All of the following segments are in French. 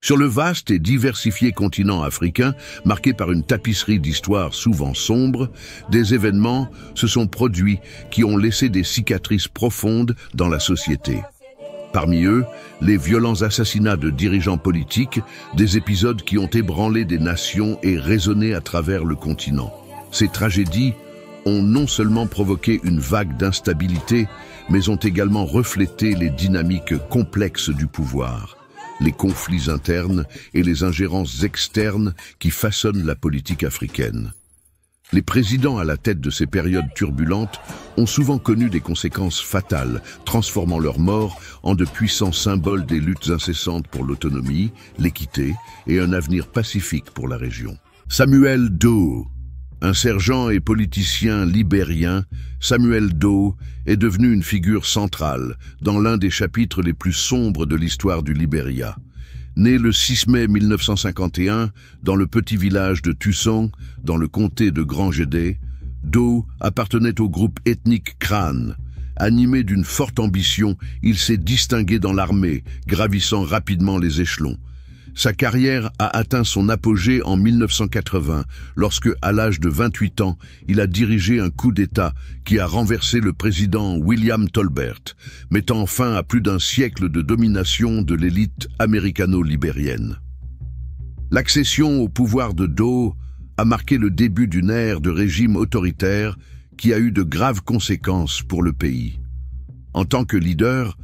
Sur le vaste et diversifié continent africain, marqué par une tapisserie d'histoires souvent sombres, des événements se sont produits qui ont laissé des cicatrices profondes dans la société. Parmi eux, les violents assassinats de dirigeants politiques, des épisodes qui ont ébranlé des nations et résonné à travers le continent. Ces tragédies ont non seulement provoqué une vague d'instabilité, mais ont également reflété les dynamiques complexes du pouvoir, les conflits internes et les ingérences externes qui façonnent la politique africaine. Les présidents à la tête de ces périodes turbulentes ont souvent connu des conséquences fatales, transformant leur mort en de puissants symboles des luttes incessantes pour l'autonomie, l'équité et un avenir pacifique pour la région. Samuel Doe, un sergent et politicien libérien, Samuel Doe est devenu une figure centrale dans l'un des chapitres les plus sombres de l'histoire du Libéria. Né le 6 mai 1951 dans le petit village de Tusson, dans le comté de Grand-Gédé, Doe appartenait au groupe ethnique Krahn. Animé d'une forte ambition, il s'est distingué dans l'armée, gravissant rapidement les échelons. Sa carrière a atteint son apogée en 1980, lorsque, à l'âge de 28 ans, il a dirigé un coup d'État qui a renversé le président William Tolbert, mettant fin à plus d'un siècle de domination de l'élite américano-libérienne. L'accession au pouvoir de Doe a marqué le début d'une ère de régime autoritaire qui a eu de graves conséquences pour le pays. En tant que leader,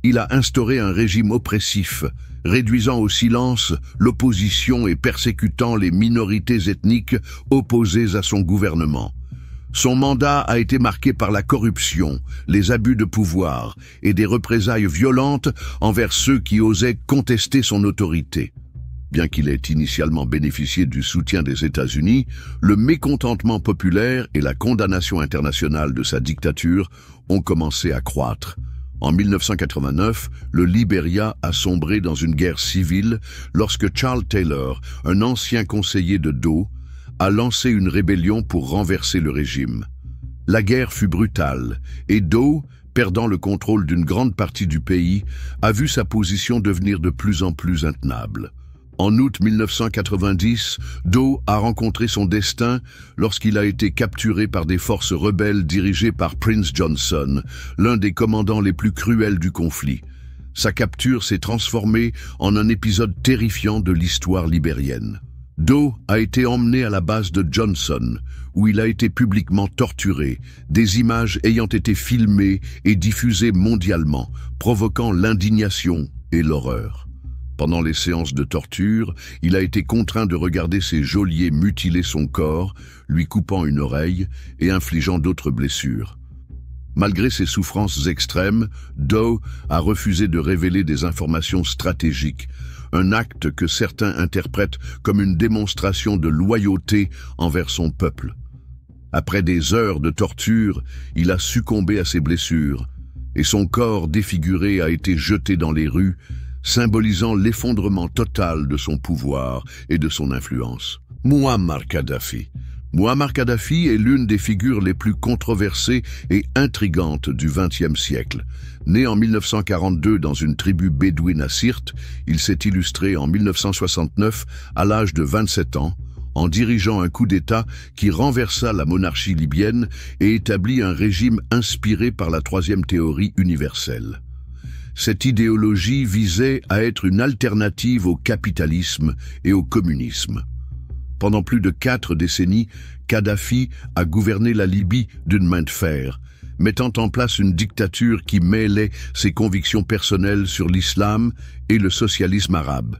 il a instauré un régime oppressif, réduisant au silence l'opposition et persécutant les minorités ethniques opposées à son gouvernement. Son mandat a été marqué par la corruption, les abus de pouvoir et des représailles violentes envers ceux qui osaient contester son autorité. Bien qu'il ait initialement bénéficié du soutien des États-Unis, le mécontentement populaire et la condamnation internationale de sa dictature ont commencé à croître. En 1989, le Libéria a sombré dans une guerre civile lorsque Charles Taylor, un ancien conseiller de Doe, a lancé une rébellion pour renverser le régime. La guerre fut brutale et Doe, perdant le contrôle d'une grande partie du pays, a vu sa position devenir de plus en plus intenable. En août 1990, Doe a rencontré son destin lorsqu'il a été capturé par des forces rebelles dirigées par Prince Johnson, l'un des commandants les plus cruels du conflit. Sa capture s'est transformée en un épisode terrifiant de l'histoire libérienne. Doe a été emmené à la base de Johnson, où il a été publiquement torturé, des images ayant été filmées et diffusées mondialement, provoquant l'indignation et l'horreur. Pendant les séances de torture, il a été contraint de regarder ses geôliers mutiler son corps, lui coupant une oreille et infligeant d'autres blessures. Malgré ces souffrances extrêmes, Doe a refusé de révéler des informations stratégiques, un acte que certains interprètent comme une démonstration de loyauté envers son peuple. Après des heures de torture, il a succombé à ses blessures, et son corps défiguré a été jeté dans les rues, symbolisant l'effondrement total de son pouvoir et de son influence. Mouammar Kadhafi. Mouammar Kadhafi est l'une des figures les plus controversées et intrigantes du XXe siècle. Né en 1942 dans une tribu bédouine à Sirte, il s'est illustré en 1969 à l'âge de 27 ans, en dirigeant un coup d'État qui renversa la monarchie libyenne et établit un régime inspiré par la troisième théorie universelle. Cette idéologie visait à être une alternative au capitalisme et au communisme. Pendant plus de 4 décennies, Kadhafi a gouverné la Libye d'une main de fer, mettant en place une dictature qui mêlait ses convictions personnelles sur l'islam et le socialisme arabe.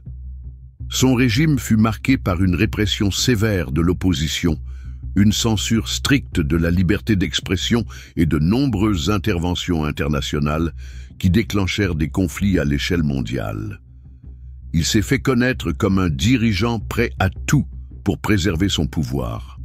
Son régime fut marqué par une répression sévère de l'opposition, une censure stricte de la liberté d'expression et de nombreuses interventions internationales qui déclenchèrent des conflits à l'échelle mondiale. Il s'est fait connaître comme un dirigeant prêt à tout pour préserver son pouvoir.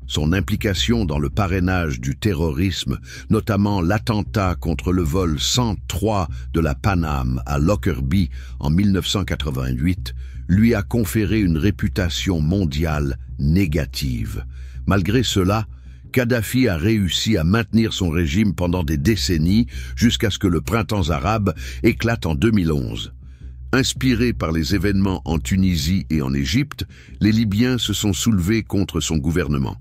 Son implication dans le parrainage du terrorisme, notamment l'attentat contre le vol 103 de la Pan Am à Lockerbie en 1988, lui a conféré une réputation mondiale négative. Malgré cela, Kadhafi a réussi à maintenir son régime pendant des décennies jusqu'à ce que le printemps arabe éclate en 2011. Inspirés par les événements en Tunisie et en Égypte, les Libyens se sont soulevés contre son gouvernement.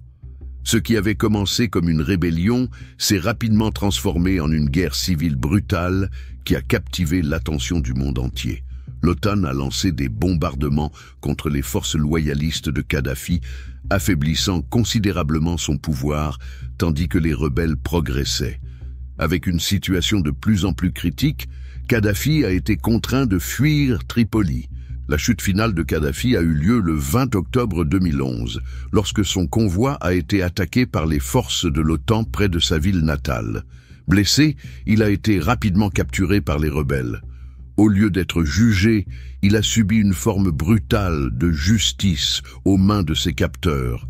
Ce qui avait commencé comme une rébellion s'est rapidement transformé en une guerre civile brutale qui a captivé l'attention du monde entier. L'OTAN a lancé des bombardements contre les forces loyalistes de Kadhafi, affaiblissant considérablement son pouvoir, tandis que les rebelles progressaient. Avec une situation de plus en plus critique, Kadhafi a été contraint de fuir Tripoli. La chute finale de Kadhafi a eu lieu le 20 octobre 2011, lorsque son convoi a été attaqué par les forces de l'OTAN près de sa ville natale. Blessé, il a été rapidement capturé par les rebelles. Au lieu d'être jugé, il a subi une forme brutale de justice aux mains de ses capteurs.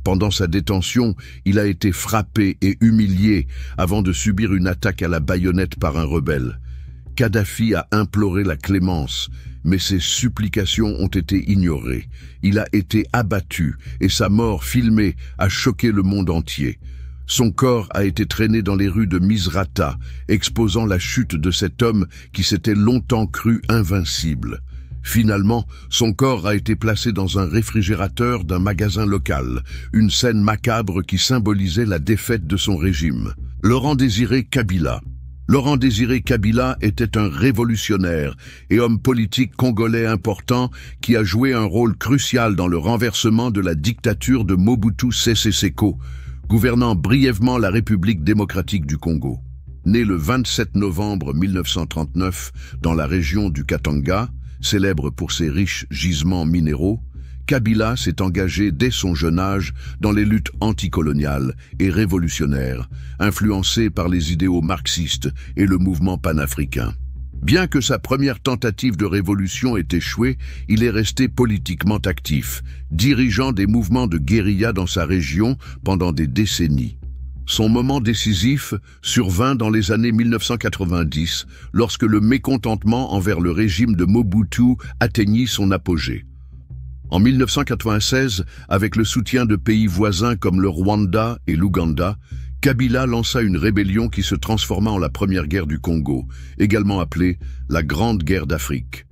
Pendant sa détention, il a été frappé et humilié avant de subir une attaque à la baïonnette par un rebelle. Kadhafi a imploré la clémence, mais ses supplications ont été ignorées. Il a été abattu et sa mort filmée a choqué le monde entier. Son corps a été traîné dans les rues de Misrata, exposant la chute de cet homme qui s'était longtemps cru invincible. Finalement, son corps a été placé dans un réfrigérateur d'un magasin local, une scène macabre qui symbolisait la défaite de son régime. Laurent-Désiré Kabila. Laurent-Désiré Kabila était un révolutionnaire et homme politique congolais important qui a joué un rôle crucial dans le renversement de la dictature de Mobutu Sese Seko, gouvernant brièvement la République démocratique du Congo. Né le 27 novembre 1939 dans la région du Katanga, célèbre pour ses riches gisements minéraux, Kabila s'est engagé dès son jeune âge dans les luttes anticoloniales et révolutionnaires, influencé par les idéaux marxistes et le mouvement panafricain. Bien que sa première tentative de révolution ait échoué, il est resté politiquement actif, dirigeant des mouvements de guérilla dans sa région pendant des décennies. Son moment décisif survint dans les années 1990, lorsque le mécontentement envers le régime de Mobutu atteignit son apogée. En 1996, avec le soutien de pays voisins comme le Rwanda et l'Ouganda, Kabila lança une rébellion qui se transforma en la première guerre du Congo, également appelée la Grande Guerre d'Afrique.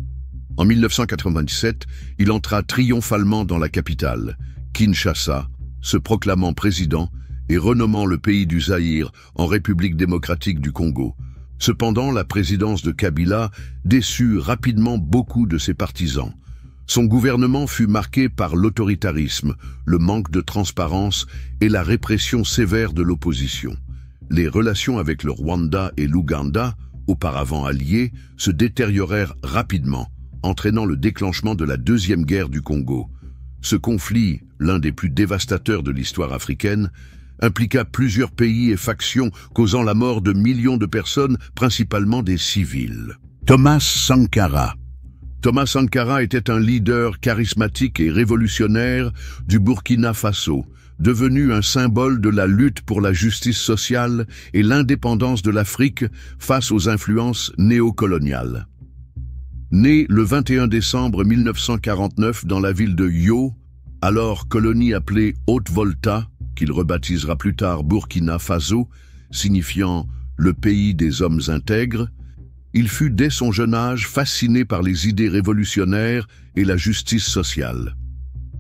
En 1997, il entra triomphalement dans la capitale, Kinshasa, se proclamant président et renommant le pays du Zaïre en République démocratique du Congo. Cependant, la présidence de Kabila déçut rapidement beaucoup de ses partisans. Son gouvernement fut marqué par l'autoritarisme, le manque de transparence et la répression sévère de l'opposition. Les relations avec le Rwanda et l'Ouganda, auparavant alliés, se détériorèrent rapidement, entraînant le déclenchement de la Deuxième Guerre du Congo. Ce conflit, l'un des plus dévastateurs de l'histoire africaine, impliqua plusieurs pays et factions, causant la mort de millions de personnes, principalement des civils. Thomas Sankara. Thomas Sankara était un leader charismatique et révolutionnaire du Burkina Faso, devenu un symbole de la lutte pour la justice sociale et l'indépendance de l'Afrique face aux influences néocoloniales. Né le 21 décembre 1949 dans la ville de Yo, alors colonie appelée Haute-Volta, qu'il rebaptisera plus tard Burkina Faso, signifiant « le pays des hommes intègres », il fut dès son jeune âge fasciné par les idées révolutionnaires et la justice sociale.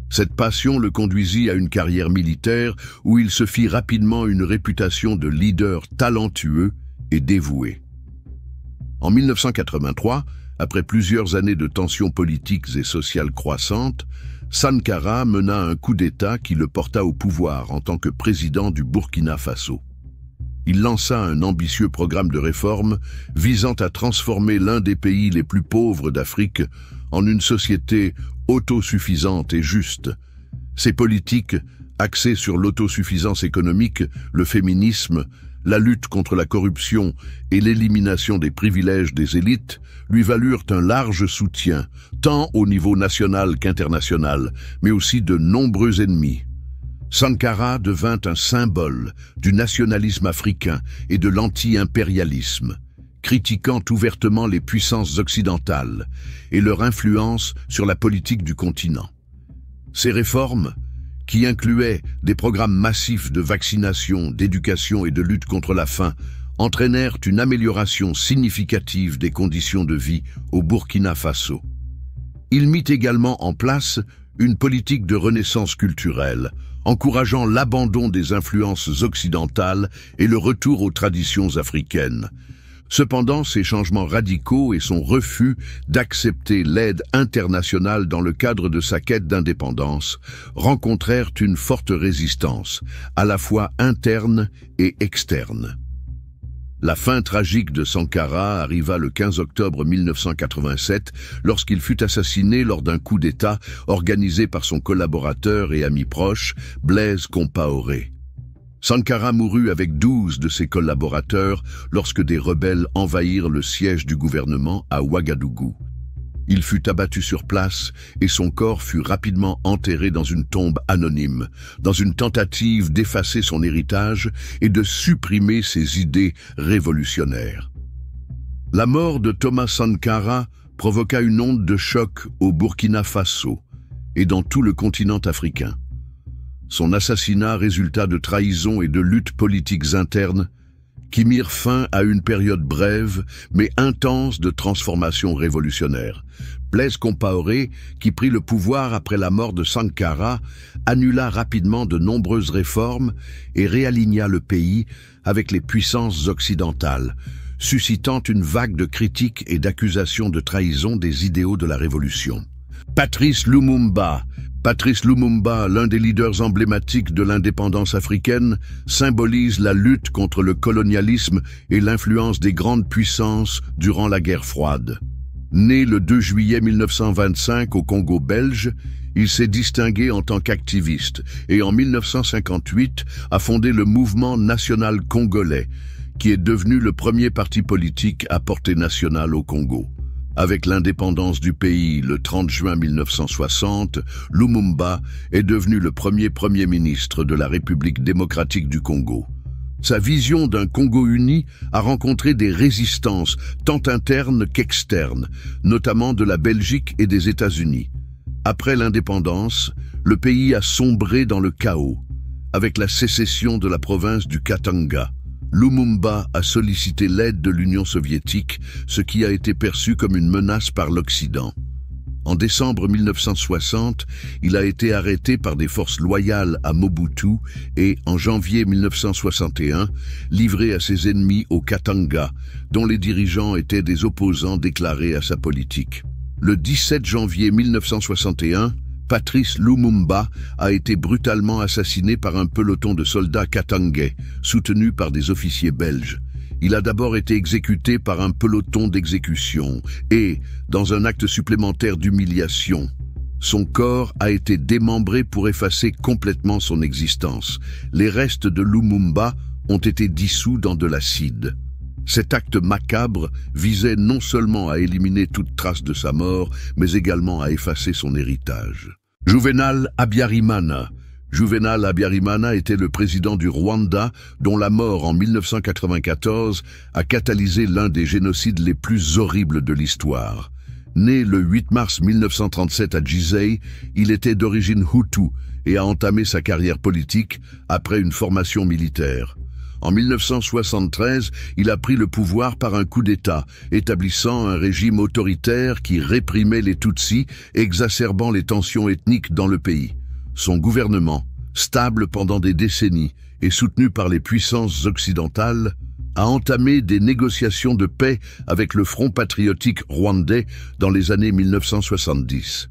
Cette passion le conduisit à une carrière militaire où il se fit rapidement une réputation de leader talentueux et dévoué. En 1983, après plusieurs années de tensions politiques et sociales croissantes, Sankara mena un coup d'État qui le porta au pouvoir en tant que président du Burkina Faso. Il lança un ambitieux programme de réforme visant à transformer l'un des pays les plus pauvres d'Afrique en une société autosuffisante et juste. Ces politiques, axées sur l'autosuffisance économique, le féminisme, la lutte contre la corruption et l'élimination des privilèges des élites, lui valurent un large soutien, tant au niveau national qu'international, mais aussi de nombreux ennemis. Sankara devint un symbole du nationalisme africain et de l'anti-impérialisme, critiquant ouvertement les puissances occidentales et leur influence sur la politique du continent. Ces réformes, qui incluaient des programmes massifs de vaccination, d'éducation et de lutte contre la faim, entraînèrent une amélioration significative des conditions de vie au Burkina Faso. Il mit également en place une politique de renaissance culturelle, encourageant l'abandon des influences occidentales et le retour aux traditions africaines. Cependant, ces changements radicaux et son refus d'accepter l'aide internationale dans le cadre de sa quête d'indépendance rencontrèrent une forte résistance, à la fois interne et externe. La fin tragique de Sankara arriva le 15 octobre 1987 lorsqu'il fut assassiné lors d'un coup d'État organisé par son collaborateur et ami proche, Blaise Compaoré. Sankara mourut avec 12 de ses collaborateurs lorsque des rebelles envahirent le siège du gouvernement à Ouagadougou. Il fut abattu sur place et son corps fut rapidement enterré dans une tombe anonyme, dans une tentative d'effacer son héritage et de supprimer ses idées révolutionnaires. La mort de Thomas Sankara provoqua une onde de choc au Burkina Faso et dans tout le continent africain. Son assassinat résulta de trahisons et de luttes politiques internes qui mirent fin à une période brève mais intense de transformation révolutionnaire. Blaise Compaoré, qui prit le pouvoir après la mort de Sankara, annula rapidement de nombreuses réformes et réaligna le pays avec les puissances occidentales, suscitant une vague de critiques et d'accusations de trahison des idéaux de la Révolution. Patrice Lumumba, l'un des leaders emblématiques de l'indépendance africaine, symbolise la lutte contre le colonialisme et l'influence des grandes puissances durant la guerre froide. Né le 2 juillet 1925 au Congo belge, il s'est distingué en tant qu'activiste et en 1958 a fondé le Mouvement national congolais, qui est devenu le premier parti politique à portée nationale au Congo. Avec l'indépendance du pays le 30 juin 1960, Lumumba est devenu le premier ministre de la République démocratique du Congo. Sa vision d'un Congo uni a rencontré des résistances tant internes qu'externes, notamment de la Belgique et des États-Unis. Après l'indépendance, le pays a sombré dans le chaos, avec la sécession de la province du Katanga. Lumumba a sollicité l'aide de l'Union soviétique, ce qui a été perçu comme une menace par l'Occident. En décembre 1960, il a été arrêté par des forces loyales à Mobutu et, en janvier 1961, livré à ses ennemis au Katanga, dont les dirigeants étaient des opposants déclarés à sa politique. Le 17 janvier 1961, Patrice Lumumba a été brutalement assassiné par un peloton de soldats katangais, soutenu par des officiers belges. Il a d'abord été exécuté par un peloton d'exécution et, dans un acte supplémentaire d'humiliation, son corps a été démembré pour effacer complètement son existence. Les restes de Lumumba ont été dissous dans de l'acide. Cet acte macabre visait non seulement à éliminer toute trace de sa mort, mais également à effacer son héritage. Juvenal Habyarimana était le président du Rwanda, dont la mort en 1994 a catalysé l'un des génocides les plus horribles de l'histoire. Né le 8 mars 1937 à Gizeh, il était d'origine Hutu et a entamé sa carrière politique après une formation militaire. En 1973, il a pris le pouvoir par un coup d'État, établissant un régime autoritaire qui réprimait les Tutsis, exacerbant les tensions ethniques dans le pays. Son gouvernement, stable pendant des décennies et soutenu par les puissances occidentales, a entamé des négociations de paix avec le Front patriotique rwandais dans les années 1970.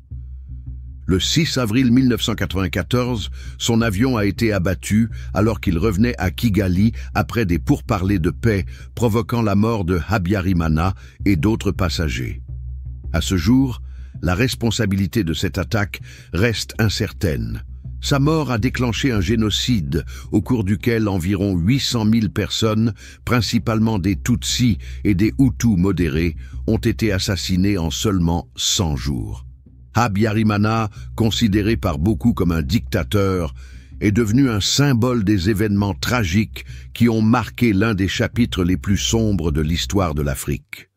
Le 6 avril 1994, son avion a été abattu alors qu'il revenait à Kigali après des pourparlers de paix, provoquant la mort de Habyarimana et d'autres passagers. À ce jour, la responsabilité de cette attaque reste incertaine. Sa mort a déclenché un génocide au cours duquel environ 800 000 personnes, principalement des Tutsis et des Hutus modérés, ont été assassinées en seulement 100 jours. Habyarimana, considéré par beaucoup comme un dictateur, est devenu un symbole des événements tragiques qui ont marqué l'un des chapitres les plus sombres de l'histoire de l'Afrique.